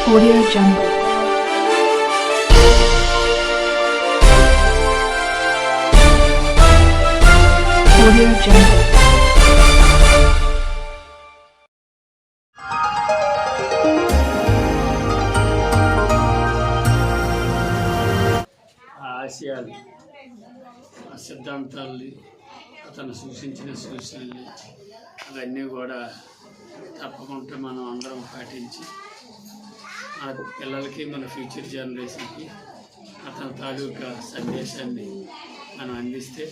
Audio Jungle. Audio Jungle. ఆశయాలు, సిద్ధాంతాలని, అతను సూచించిన సూచనలు అవన్నీ కూడా తప్పకుండా మనం అందరం పాటించి మన పిల్లలకి, మన ఫ్యూచర్ జనరేషన్కి అతని తాలూకా సందేశాన్ని మనం అందిస్తే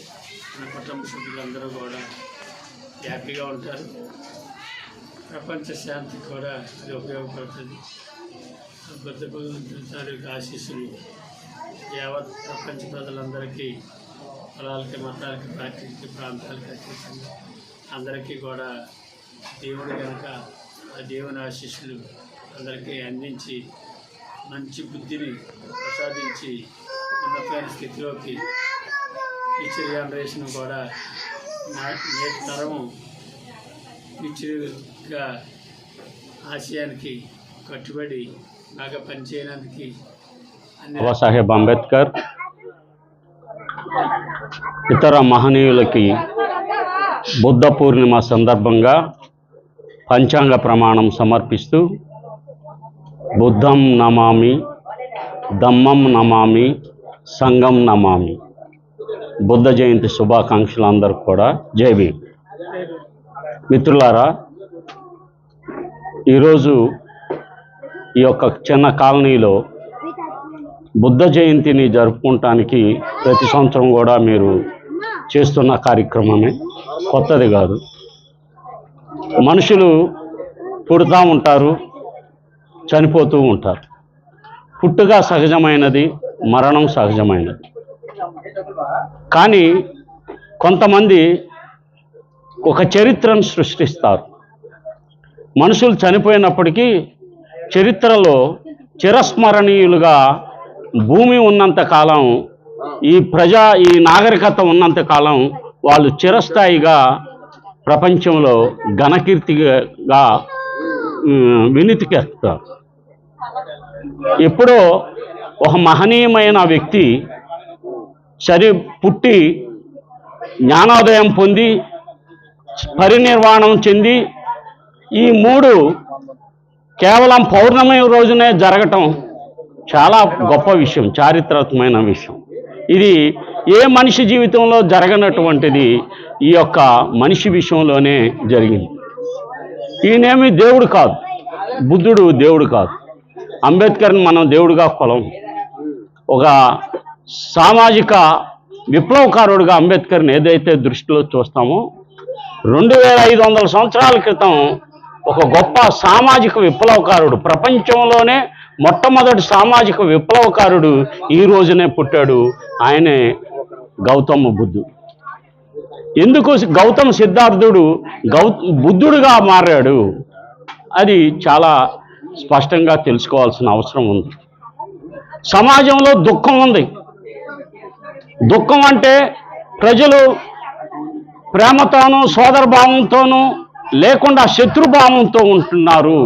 మన కుటుంబ సభ్యులందరూ కూడా హ్యాపీగా ఉంటారు. ప్రపంచ శాంతికి కూడా అది ఉపయోగపడుతుంది. బుద్ధ తాలూకా ఆశీస్సులు యావత్ ప్రపంచ ప్రజలందరికీ, కులాలకి, మతాలకి, పార్టీలకి, ప్రాంతాలకి అతీతంగా అందరికీ కూడా దేవుడు కనుక ఆ దేవుని ఆశీస్సులు అందరికీ అందించి మంచి బుద్ధిని ప్రసాదించి ఉన్నతమైన స్థితిలోకి ఫ్యూచర్ జనరేషన్ కూడా నేటి తరం ఫ్యూచర్గా ఆశయానికి కట్టుబడి బాగా పనిచేయడానికి బాబాసాహెబ్ అంబేద్కర్ ఇతర మహనీయులకి బుద్ధ పూర్ణిమ సందర్భంగా పంచాంగ ప్రమాణం సమర్పిస్తూ బుద్ధం నమామి, ధమ్మం నమామి, సంఘం నమామి. బుద్ధ జయంతి శుభాకాంక్షలు అందరూ కూడా జై భీమ్. మిత్రులారా, ఈరోజు ఈ యొక్క చిన్న కాలనీలో బుద్ధ జయంతిని జరుపుకోవటానికి ప్రతి సంవత్సరం కూడా మీరు చేస్తున్న కార్యక్రమమే, కొత్తది కాదు. మనుషులు పుడుతూ ఉంటారు, చనిపోతూ ఉంటారు. పుట్టుక సహజమైనది, మరణం సహజమైనది. కానీ కొంతమంది ఒక చరిత్రను సృష్టిస్తారు. మనుషులు చనిపోయినప్పటికీ చరిత్రలో చిరస్మరణీయులుగా భూమి ఉన్నంతకాలం, ఈ నాగరికత ఉన్నంతకాలం వాళ్ళు చిరస్థాయిగా ప్రపంచంలో ఘనకీర్తిగా వినితికెత్తారు. ఎప్పుడో ఒక మహనీయమైన వ్యక్తి పుట్టి జ్ఞానోదయం పొంది పరినిర్వాణం చెంది ఈ మూడు కేవలం పౌర్ణమి రోజునే జరగటం చాలా గొప్ప విషయం, చారిత్రాత్మకమైన విషయం. ఇది ఏ మనిషి జీవితంలో జరగనటువంటిది ఈ యొక్క మనిషి విషయంలోనే జరిగింది. ఈయనేమి దేవుడు కాదు, బుద్ధుడు దేవుడు కాదు. అంబేద్కర్ని మనం దేవుడిగా కొలం. ఒక సామాజిక విప్లవకారుడిగా అంబేద్కర్ని ఏదైతే దృష్టిలో చూస్తామో, 2500 సంవత్సరాల క్రితం ఒక గొప్ప సామాజిక విప్లవకారుడు, ప్రపంచంలోనే మొట్టమొదటి సామాజిక విప్లవకారుడు ఈ రోజునే పుట్టాడు. ఆయనే గౌతమ బుద్ధుడు. ఎందుకు గౌతమ సిద్ధార్థుడు బుద్ధుడుగా మారాడు, అది చాలా స్పష్టంగా తెలుసుకోవాల్సిన అవసరం ఉంది. సమాజంలో దుఃఖం ఉంది. దుఃఖం అంటే ప్రజలు ప్రేమతోనూ సోదరభావంతోనూ లేకుండా శత్రుభావంతో ఉంటున్నారు.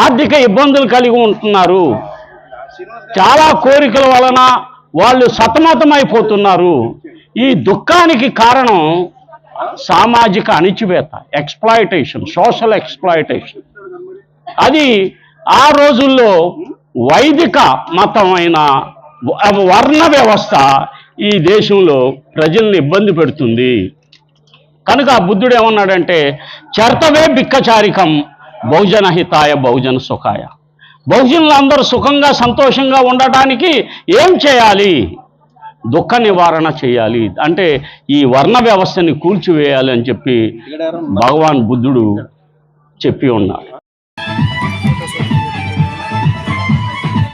ఆర్థిక ఇబ్బందులు కలిగి ఉంటున్నారు. చాలా కోరికల వలన వాళ్ళు సతమతమైపోతున్నారు. ఈ దుఃఖానికి కారణం సామాజిక అణిచివేత, ఎక్స్ప్లాయిటేషన్, సోషల్ ఎక్స్ప్లాయిటేషన్. అది ఆ రోజుల్లో వైదిక మతమైన వర్ణ వ్యవస్థ ఈ దేశంలో ప్రజల్ని ఇబ్బంది పెడుతుంది. కనుక బుద్ధుడు ఏమన్నాడంటే, చర్తవే బిక్కచారికం బహుజన హితాయ బహుజన సుఖాయ. బహుజనులందరూ సుఖంగా సంతోషంగా ఉండటానికి ఏం చేయాలి? దుఃఖ నివారణ చేయాలి. అంటే ఈ వర్ణ వ్యవస్థని కూల్చివేయాలి అని చెప్పి భగవాన్ బుద్ధుడు చెప్పి ఉన్నారు.